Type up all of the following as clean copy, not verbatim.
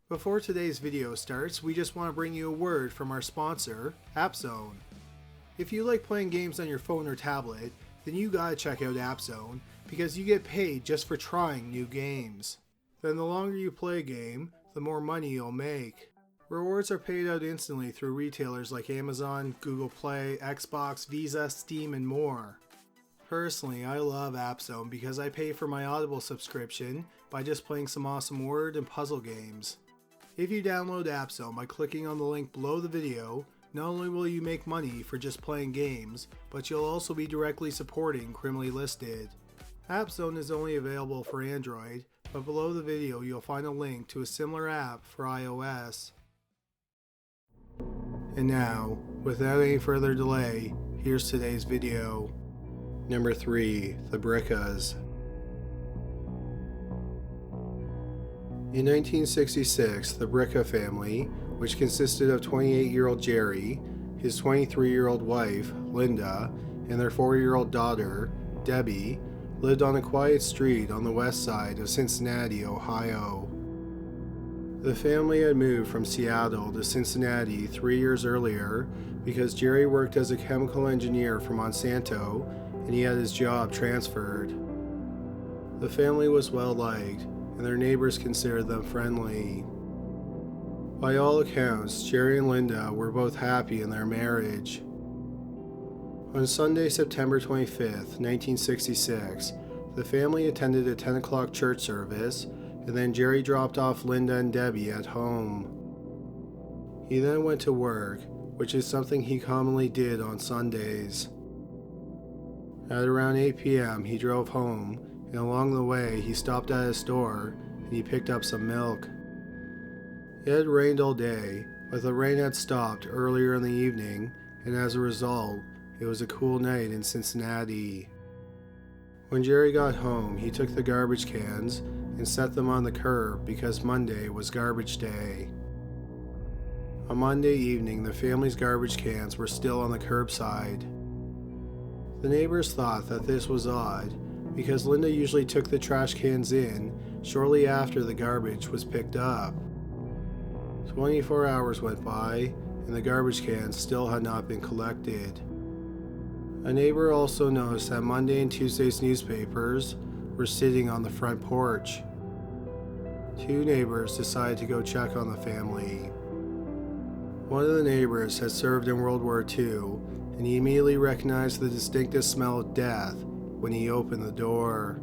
Before today's video starts, we just want to bring you a word from our sponsor, AppZone. If you like playing games on your phone or tablet, then you gotta check out AppZone because you get paid just for trying new games. Then the longer you play a game, the more money you'll make. Rewards are paid out instantly through retailers like Amazon, Google Play, Xbox, Visa, Steam, and more. Personally, I love AppZone because I pay for my Audible subscription by just playing some awesome word and puzzle games. If you download AppZone by clicking on the link below the video, not only will you make money for just playing games, but you'll also be directly supporting Criminally Listed. AppZone is only available for Android, but below the video you'll find a link to a similar app for iOS. And now, without any further delay, here's today's video. Number 3. The Briccas. In 1966, the Briccas family, which consisted of 28-year-old Jerry, his 23-year-old wife, Linda, and their 4-year-old daughter, Debbie, lived on a quiet street on the west side of Cincinnati, Ohio. The family had moved from Seattle to Cincinnati 3 years earlier because Jerry worked as a chemical engineer for Monsanto and he had his job transferred. The family was well liked, and their neighbors considered them friendly. By all accounts, Jerry and Linda were both happy in their marriage. On Sunday, September 25th, 1966, the family attended a 10 o'clock church service, and then Jerry dropped off Linda and Debbie at home. He then went to work, which is something he commonly did on Sundays. At around 8 p.m., he drove home, and along the way, he stopped at a store and he picked up some milk. It had rained all day, but the rain had stopped earlier in the evening, and as a result, it was a cool night in Cincinnati. When Jerry got home, he took the garbage cans and set them on the curb because Monday was garbage day. On Monday evening, the family's garbage cans were still on the curbside. The neighbors thought that this was odd because Linda usually took the trash cans in shortly after the garbage was picked up. 24 hours went by and the garbage cans still had not been collected. A neighbor also noticed that Monday and Tuesday's newspapers were sitting on the front porch. Two neighbors decided to go check on the family. One of the neighbors had served in World War II, and he immediately recognized the distinctive smell of death when he opened the door.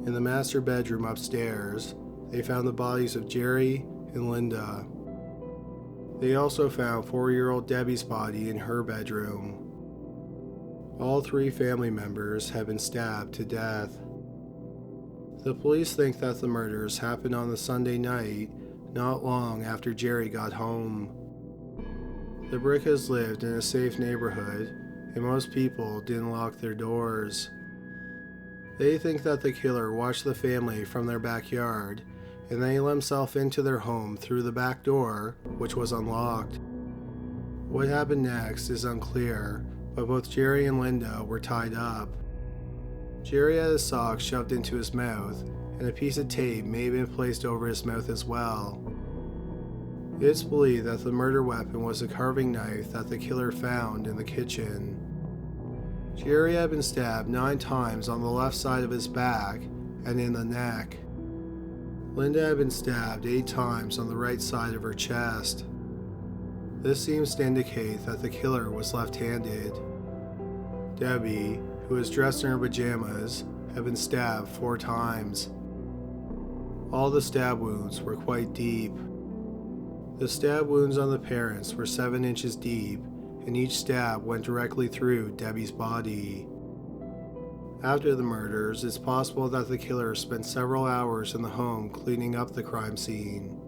In the master bedroom upstairs, they found the bodies of Jerry and Linda. They also found 4-year-old Debbie's body in her bedroom. All 3 family members had been stabbed to death. The police think that the murders happened on the Sunday night, not long after Jerry got home. The Briccas lived in a safe neighborhood, and most people didn't lock their doors. They think that the killer watched the family from their backyard, and then he let himself into their home through the back door, which was unlocked. What happened next is unclear, but both Jerry and Linda were tied up. Jerry had his sock shoved into his mouth, and a piece of tape may have been placed over his mouth as well. It's believed that the murder weapon was a carving knife that the killer found in the kitchen. Jerry had been stabbed 9 times on the left side of his back and in the neck. Linda had been stabbed 8 times on the right side of her chest. This seems to indicate that the killer was left-handed. Debbie, who was dressed in her pajamas, had been stabbed 4 times. All the stab wounds were quite deep. The stab wounds on the parents were 7 inches deep, and each stab went directly through Debbie's body. After the murders, it's possible that the killer spent several hours in the home cleaning up the crime scene.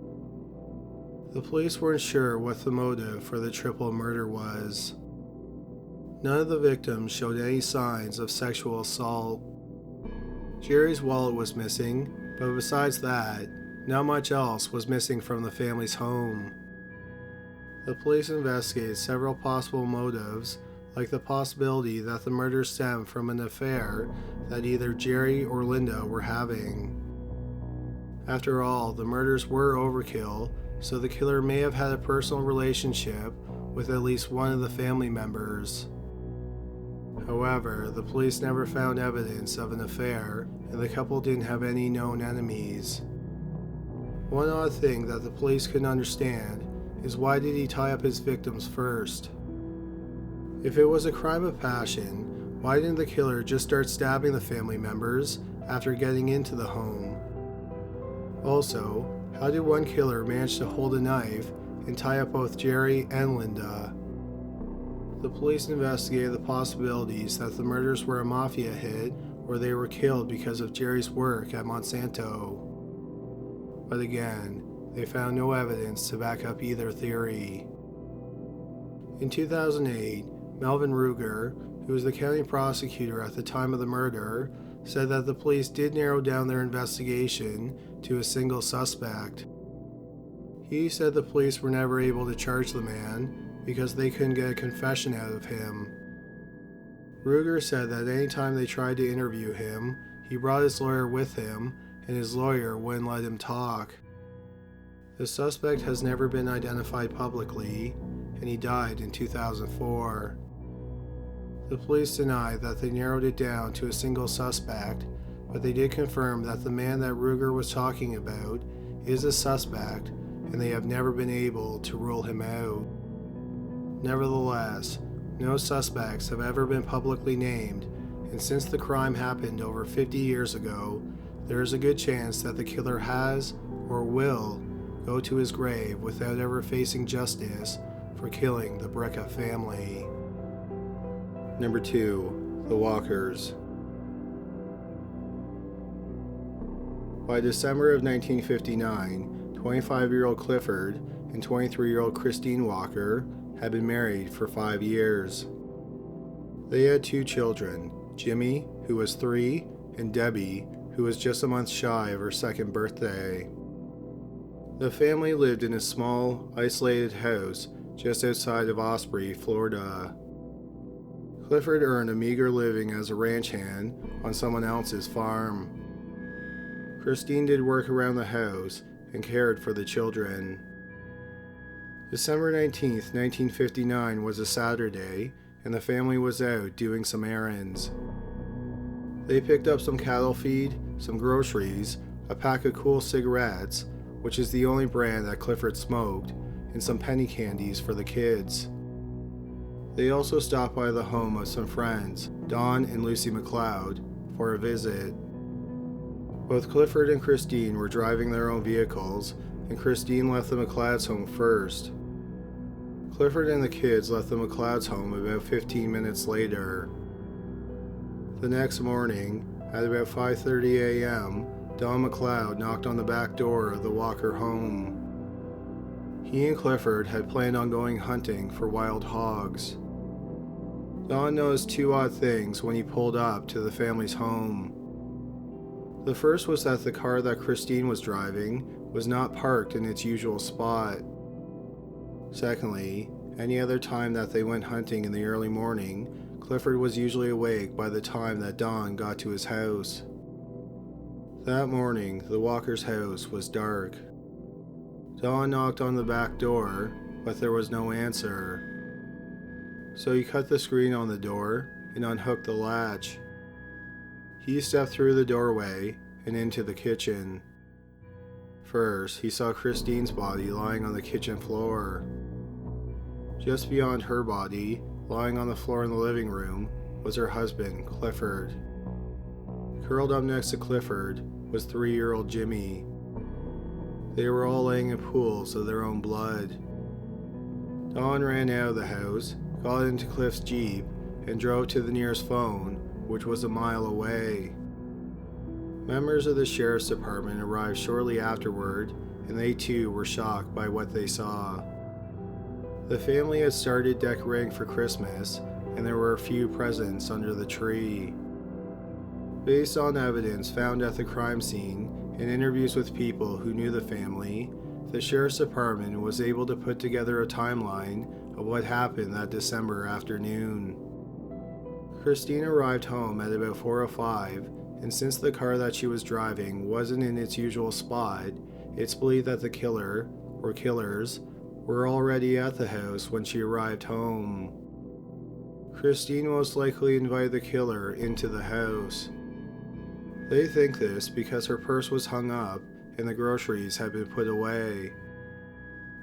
The police weren't sure what the motive for the triple murder was. None of the victims showed any signs of sexual assault. Jerry's wallet was missing, but besides that, not much else was missing from the family's home. The police investigated several possible motives, like the possibility that the murder stemmed from an affair that either Jerry or Linda were having. After all, the murders were overkill, so the killer may have had a personal relationship with at least one of the family members. However, the police never found evidence of an affair, and the couple didn't have any known enemies. One odd thing that the police couldn't understand is why did he tie up his victims first? If it was a crime of passion, why didn't the killer just start stabbing the family members after getting into the home? Also, how did one killer manage to hold a knife and tie up both Jerry and Linda? The police investigated the possibilities that the murders were a mafia hit or they were killed because of Jerry's work at Monsanto. But again, they found no evidence to back up either theory. In 2008, Melvin Ruger, who was the county prosecutor at the time of the murder, said that the police did narrow down their investigation to a single suspect. He said the police were never able to charge the man because they couldn't get a confession out of him. Ruger said that anytime they tried to interview him, he brought his lawyer with him, and his lawyer wouldn't let him talk. The suspect has never been identified publicly, and he died in 2004. The police deny that they narrowed it down to a single suspect, but they did confirm that the man that Ruger was talking about is a suspect, and they have never been able to rule him out. Nevertheless, no suspects have ever been publicly named, and since the crime happened over 50 years ago, there is a good chance that the killer has, or will, go to his grave without ever facing justice for killing the Briccas family. Number 2. The Walkers. By December of 1959, 25-year-old Clifford and 23-year-old Christine Walker had been married for 5 years. They had 2 children, Jimmy, who was 3, and Debbie, who was just a month shy of her 2nd birthday. The family lived in a small, isolated house just outside of Osprey, Florida. Clifford earned a meager living as a ranch hand on someone else's farm. Christine did work around the house and cared for the children. December 19, 1959 was a Saturday, and the family was out doing some errands. They picked up some cattle feed, some groceries, a pack of Cool cigarettes, which is the only brand that Clifford smoked, and some penny candies for the kids. They also stopped by the home of some friends, Don and Lucy McLeod, for a visit. Both Clifford and Christine were driving their own vehicles, and Christine left the McLeod's home first. Clifford and the kids left the McLeod's home about 15 minutes later. The next morning, at about 5:30 a.m., Don McLeod knocked on the back door of the Walker home. He and Clifford had planned on going hunting for wild hogs. Don noticed 2 odd things when he pulled up to the family's home. The first was that the car that Christine was driving was not parked in its usual spot. Secondly, any other time that they went hunting in the early morning, Clifford was usually awake by the time that Don got to his house. That morning, the Walker's house was dark. Don knocked on the back door, but there was no answer. So he cut the screen on the door and unhooked the latch. He stepped through the doorway and into the kitchen. First, he saw Christine's body lying on the kitchen floor. Just beyond her body, lying on the floor in the living room, was her husband, Clifford. Curled up next to Clifford was 3-year-old Jimmy. They were all laying in pools of their own blood. Don ran out of the house, got into Cliff's Jeep, and drove to the nearest phone, which was a mile away. Members of the sheriff's department arrived shortly afterward, and they too were shocked by what they saw. The family had started decorating for Christmas, and there were a few presents under the tree. Based on evidence found at the crime scene and interviews with people who knew the family, the sheriff's department was able to put together a timeline of what happened that December afternoon. Christine arrived home at about 4:05 and since the car that she was driving wasn't in its usual spot, it's believed that the killer, or killers, were already at the house when she arrived home. Christine most likely invited the killer into the house. They think this because her purse was hung up and the groceries had been put away.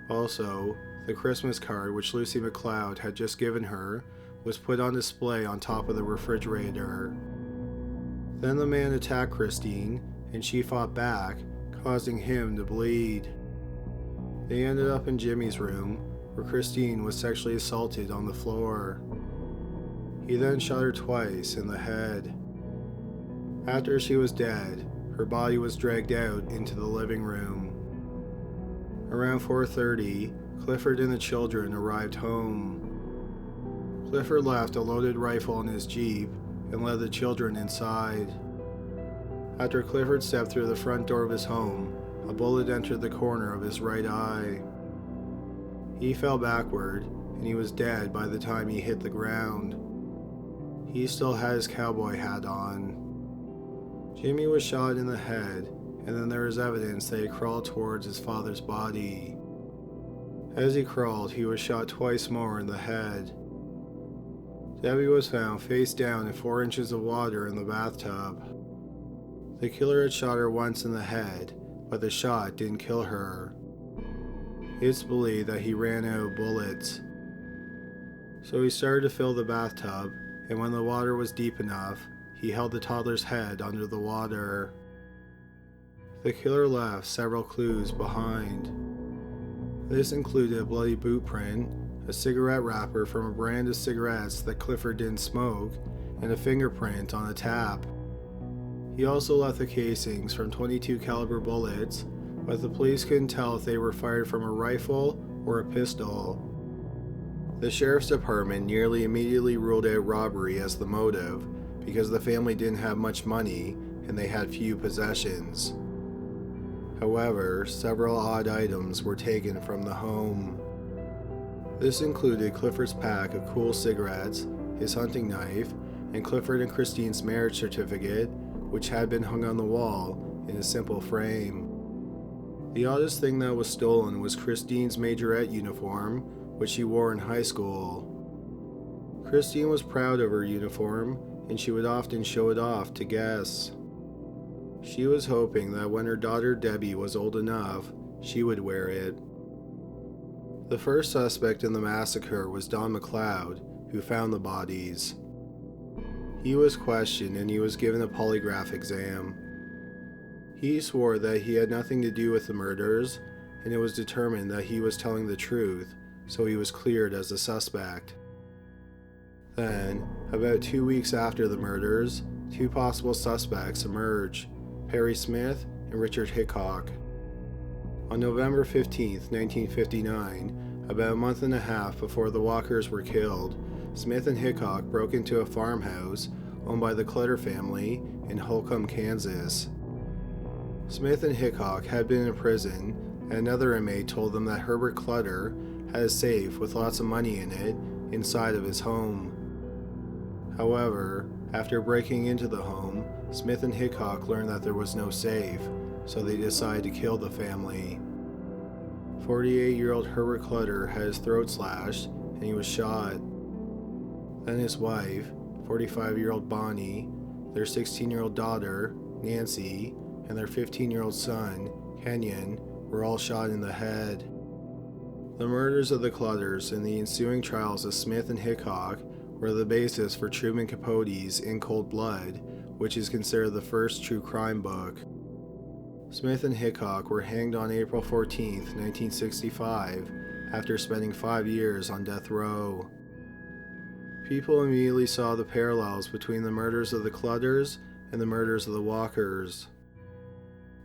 Also, the Christmas card which Lucy McLeod had just given her was put on display on top of the refrigerator. Then the man attacked Christine and she fought back, causing him to bleed. They ended up in Jimmy's room, where Christine was sexually assaulted on the floor. He then shot her twice in the head. After she was dead, her body was dragged out into the living room. Around 4:30, Clifford and the children arrived home. Clifford left a loaded rifle in his Jeep and led the children inside. After Clifford stepped through the front door of his home, a bullet entered the corner of his right eye. He fell backward, and he was dead by the time he hit the ground. He still had his cowboy hat on. Jimmy was shot in the head, and then there was evidence that he crawled towards his father's body. As he crawled, he was shot twice more in the head. Debbie was found face down in 4 inches of water in the bathtub. The killer had shot her once in the head, but the shot didn't kill her. It's believed that he ran out of bullets. So he started to fill the bathtub, and when the water was deep enough, he held the toddler's head under the water. The killer left several clues behind. This included a bloody boot print, a cigarette wrapper from a brand of cigarettes that Clifford didn't smoke, and a fingerprint on a tap. He also left the casings from .22 caliber bullets, but the police couldn't tell if they were fired from a rifle or a pistol. The sheriff's department nearly immediately ruled out robbery as the motive because the family didn't have much money and they had few possessions. However, several odd items were taken from the home. This included Clifford's pack of Cool cigarettes, his hunting knife, and Clifford and Christine's marriage certificate, which had been hung on the wall in a simple frame. The oddest thing that was stolen was Christine's majorette uniform, which she wore in high school. Christine was proud of her uniform, and she would often show it off to guests. She was hoping that when her daughter Debbie was old enough, she would wear it. The first suspect in the massacre was Don McLeod, who found the bodies. He was questioned and he was given a polygraph exam. He swore that he had nothing to do with the murders, and it was determined that he was telling the truth, so he was cleared as a suspect. Then, about 2 weeks after the murders, 2 possible suspects emerged, Perry Smith and Richard Hickok. On November 15, 1959, about a month and a half before the Walkers were killed, Smith and Hickok broke into a farmhouse owned by the Clutter family in Holcomb, Kansas. Smith and Hickok had been in prison, and another inmate told them that Herbert Clutter had a safe with lots of money in it inside of his home. However, after breaking into the home, Smith and Hickok learned that there was no safe, so they decided to kill the family. 48-year-old Herbert Clutter had his throat slashed, and he was shot. Then his wife, 45-year-old Bonnie, their 16-year-old daughter, Nancy, and their 15-year-old son, Kenyon, were all shot in the head. The murders of the Clutters and the ensuing trials of Smith and Hickok were the basis for Truman Capote's In Cold Blood, which is considered the first true crime book. Smith and Hickok were hanged on April 14, 1965, after spending 5 years on death row. People immediately saw the parallels between the murders of the Clutters and the murders of the Walkers.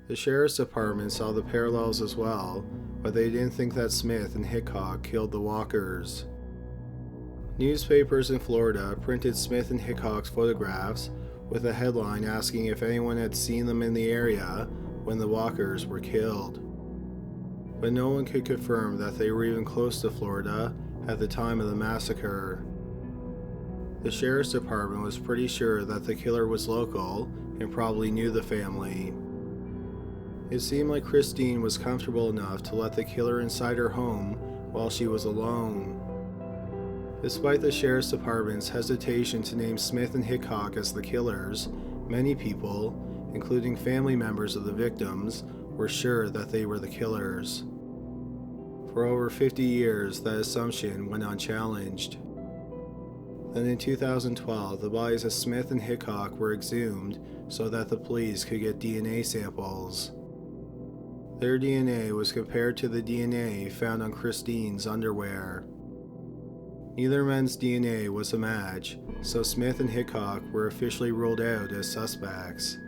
The sheriff's department saw the parallels as well, but they didn't think that Smith and Hickok killed the Walkers. Newspapers in Florida printed Smith and Hickok's photographs with a headline asking if anyone had seen them in the area when the Walkers were killed. But no one could confirm that they were even close to Florida at the time of the massacre. The sheriff's department was pretty sure that the killer was local and probably knew the family. It seemed like Christine was comfortable enough to let the killer inside her home while she was alone. Despite the sheriff's department's hesitation to name Smith and Hickok as the killers, many people, including family members of the victims, were sure that they were the killers. For over 50 years, that assumption went unchallenged. Then in 2012, the bodies of Smith and Hickok were exhumed so that the police could get DNA samples. Their DNA was compared to the DNA found on Christine's underwear. Neither man's DNA was a match, so Smith and Hickok were officially ruled out as suspects.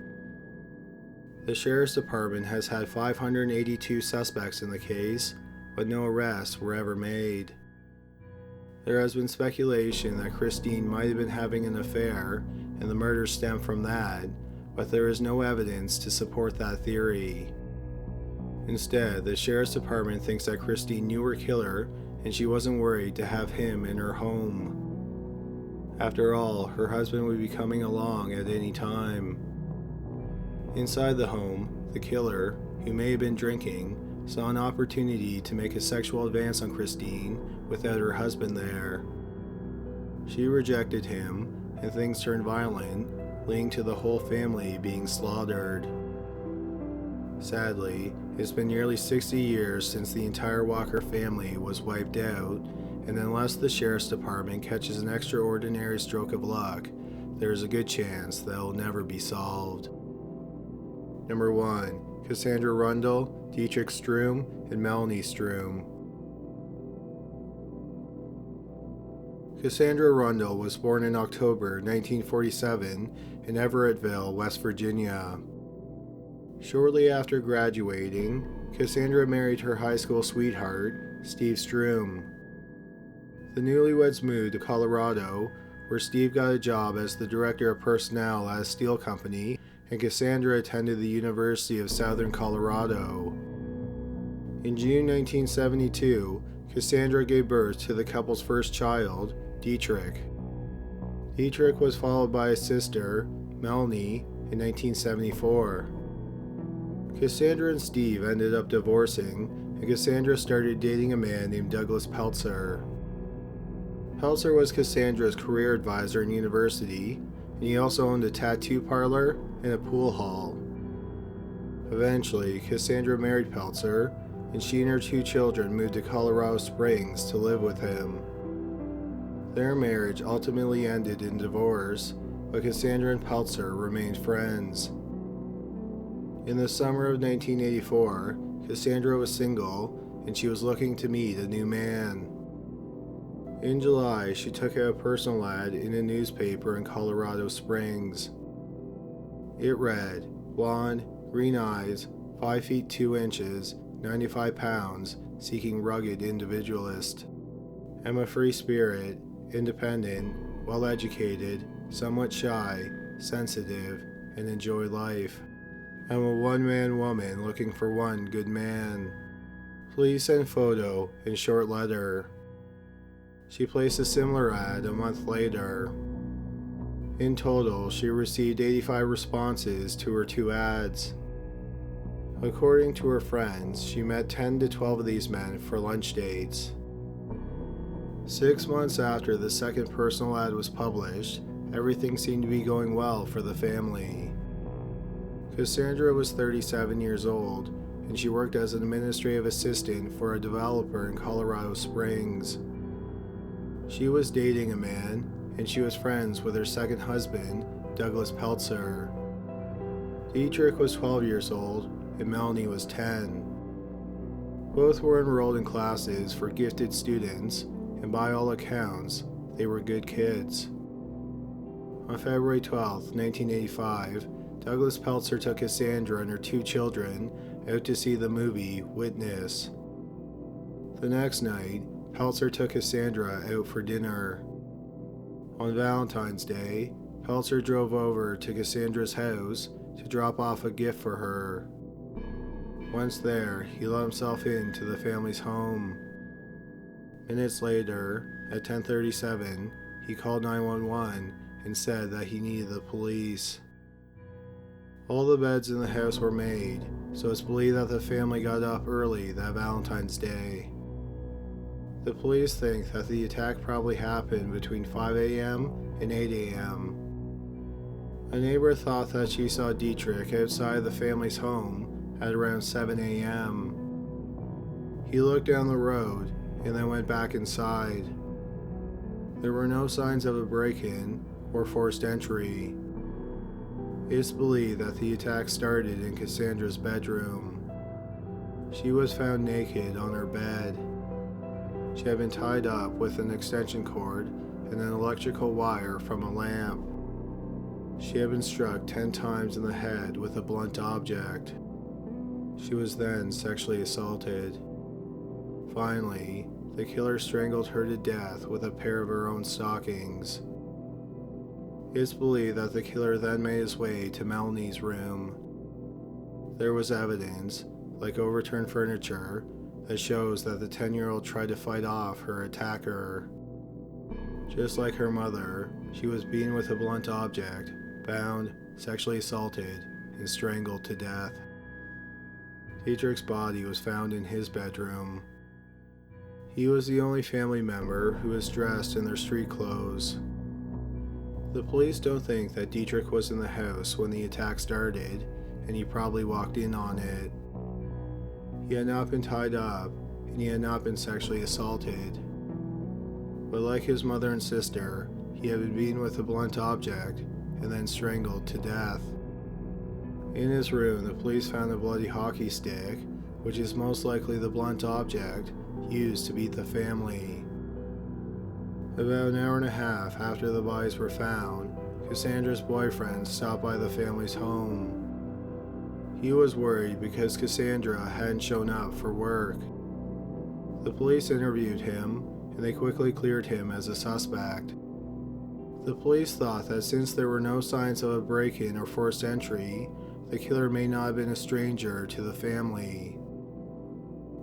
The Sheriff's Department has had 582 suspects in the case, but no arrests were ever made. There has been speculation that Christine might have been having an affair, and the murder stemmed from that, but there is no evidence to support that theory. Instead, the Sheriff's Department thinks that Christine knew her killer, and she wasn't worried to have him in her home. After all, her husband would be coming along at any time. Inside the home, the killer, who may have been drinking, saw an opportunity to make a sexual advance on Christine without her husband there. She rejected him, and things turned violent, leading to the whole family being slaughtered. Sadly, it's been nearly 60 years since the entire Walker family was wiped out, and unless the Sheriff's Department catches an extraordinary stroke of luck, there is a good chance that it will never be solved. Number 1. Cassandra Rundle, Detrick Sturm, and Melanie Sturm. Cassandra Rundle was born in October 1947 in Everettville, West Virginia. Shortly after graduating, Cassandra married her high school sweetheart, Steve Sturm. The newlyweds moved to Colorado, where Steve got a job as the director of personnel at a steel company, and Cassandra attended the University of Southern Colorado. In June 1972, Cassandra gave birth to the couple's first child, Detrick. Detrick was followed by his sister, Melanie, in 1974. Cassandra and Steve ended up divorcing, and Cassandra started dating a man named Douglas Peltzer. Peltzer was Cassandra's career advisor in university, and he also owned a tattoo parlor and a pool hall. Eventually, Cassandra married Peltzer, and she and her 2 children moved to Colorado Springs to live with him. Their marriage ultimately ended in divorce, but Cassandra and Peltzer remained friends. In the summer of 1984, Cassandra was single, and she was looking to meet a new man. In July, she took out a personal ad in a newspaper in Colorado Springs. It read, "Blonde, green eyes, 5 feet 2 inches, 95 pounds, seeking rugged individualist. Am a free spirit, independent, well-educated, somewhat shy, sensitive, and enjoy life. I'm a one-man woman looking for one good man. Please send photo and short letter." She placed a similar ad a month later. In total, she received 85 responses to her 2 ads. According to her friends, she met 10 to 12 of these men for lunch dates. 6 months after the second personal ad was published, everything seemed to be going well for the family. Cassandra was 37 years old, and she worked as an administrative assistant for a developer in Colorado Springs. She was dating a man, and she was friends with her second husband, Douglas Peltzer. Detrick was 12 years old, and Melanie was 10. Both were enrolled in classes for gifted students, and by all accounts, they were good kids. On February 12, 1985, Douglas Peltzer took Cassandra and her 2 children out to see the movie Witness. The next night, Peltzer took Cassandra out for dinner. On Valentine's Day, Peltzer drove over to Cassandra's house to drop off a gift for her. Once there, he let himself into the family's home. Minutes later, at 10:37, he called 911 and said that he needed the police. All the beds in the house were made, so it's believed that the family got up early that Valentine's Day. The police think that the attack probably happened between 5 a.m. and 8 a.m. A neighbor thought that she saw Detrick outside the family's home at around 7 a.m. He looked down the road and then went back inside. There were no signs of a break-in or forced entry. It's believed that the attack started in Cassandra's bedroom. She was found naked on her bed. She had been tied up with an extension cord and an electrical wire from a lamp. She had been struck 10 times in the head with a blunt object. She was then sexually assaulted. Finally, the killer strangled her to death with a pair of her own stockings. It's believed that the killer then made his way to Melanie's room. There was evidence, like overturned furniture, that shows that the 10-year-old tried to fight off her attacker. Just like her mother, she was beaten with a blunt object, bound, sexually assaulted, and strangled to death. Detrick's body was found in his bedroom. He was the only family member who was dressed in their street clothes. The police don't think that Detrick was in the house when the attack started, and he probably walked in on it. He had not been tied up, and he had not been sexually assaulted. But like his mother and sister, he had been beaten with a blunt object and then strangled to death. In his room, the police found a bloody hockey stick, which is most likely the blunt object used to beat the family. About an hour and a half after the bodies were found, Cassandra's boyfriend stopped by the family's home. He was worried because Cassandra hadn't shown up for work. The police interviewed him, and they quickly cleared him as a suspect. The police thought that since there were no signs of a break-in or forced entry, the killer may not have been a stranger to the family.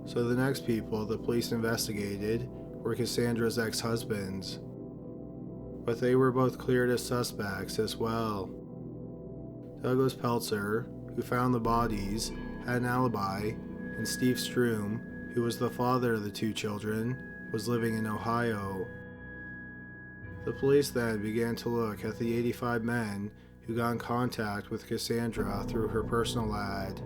So the next people the police investigated were Cassandra's ex-husbands. But they were both cleared as suspects as well. Douglas Peltzer, who found the bodies, had an alibi, and Steve Sturm, who was the father of the two children, was living in Ohio. The police then began to look at the 85 men who got in contact with Cassandra through her personal ad.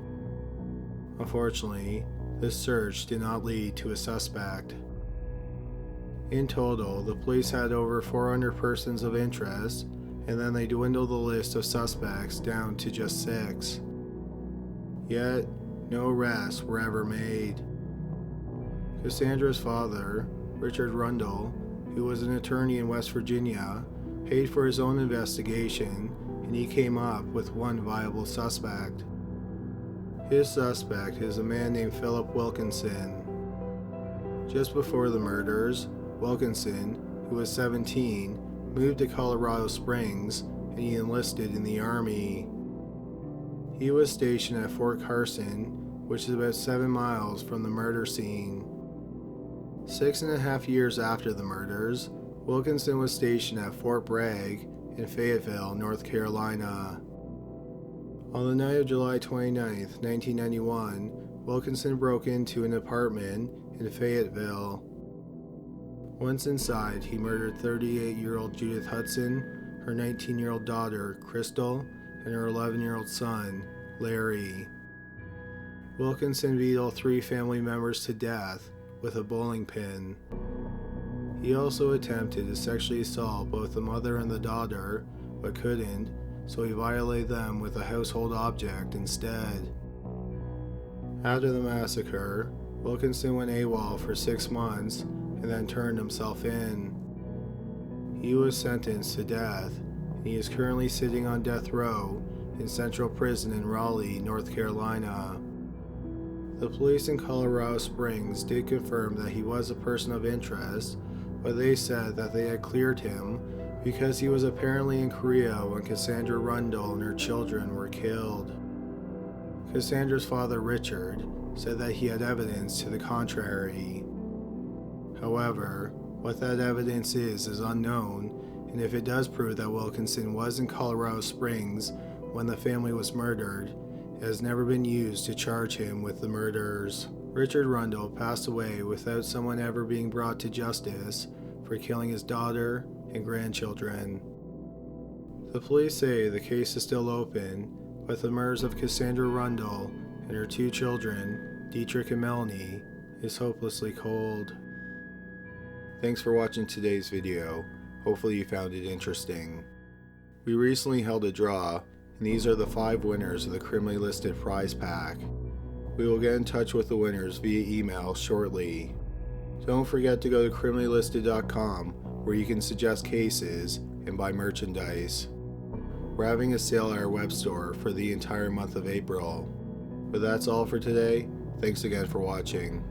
Unfortunately, this search did not lead to a suspect. In total, the police had over 400 persons of interest, and then they dwindled the list of suspects down to just 6. Yet, no arrests were ever made. Cassandra's father, Richard Rundle, who was an attorney in West Virginia, paid for his own investigation, and he came up with one viable suspect. His suspect is a man named Philip Wilkinson. Just before the murders, Wilkinson, who was 17, moved to Colorado Springs, and he enlisted in the Army. He was stationed at Fort Carson, which is about 7 miles from the murder scene. 6.5 years after the murders, Wilkinson was stationed at Fort Bragg in Fayetteville, North Carolina. On the night of July 29, 1991, Wilkinson broke into an apartment in Fayetteville. Once inside, he murdered 38-year-old Judith Hudson, her 19-year-old daughter, Crystal, and her 11-year-old son, Larry. Wilkinson beat all 3 family members to death with a bowling pin. He also attempted to sexually assault both the mother and the daughter, but couldn't, so he violated them with a household object instead. After the massacre, Wilkinson went AWOL for 6 months and then turned himself in. He was sentenced to death, and he is currently sitting on death row in Central Prison in Raleigh, North Carolina. The police in Colorado Springs did confirm that he was a person of interest, but they said that they had cleared him because he was apparently in Korea when Cassandra Rundle and her children were killed. Cassandra's father, Richard, said that he had evidence to the contrary. However, what that evidence is unknown, and if it does prove that Wilkinson was in Colorado Springs when the family was murdered, it has never been used to charge him with the murders. Richard Rundle passed away without someone ever being brought to justice for killing his daughter and grandchildren. The police say the case is still open, but the murders of Cassandra Rundle and her 2 children, Detrick and Melanie, is hopelessly cold. Thanks for watching today's video. Hopefully you found it interesting. We recently held a draw, and these are the 5 winners of the criminally listed prize pack. We will get in touch with the winners via email shortly. Don't forget to go to criminallylisted.com where you can suggest cases and buy merchandise. We're having a sale at our web store for the entire month of April. But that's all for today. Thanks again for watching.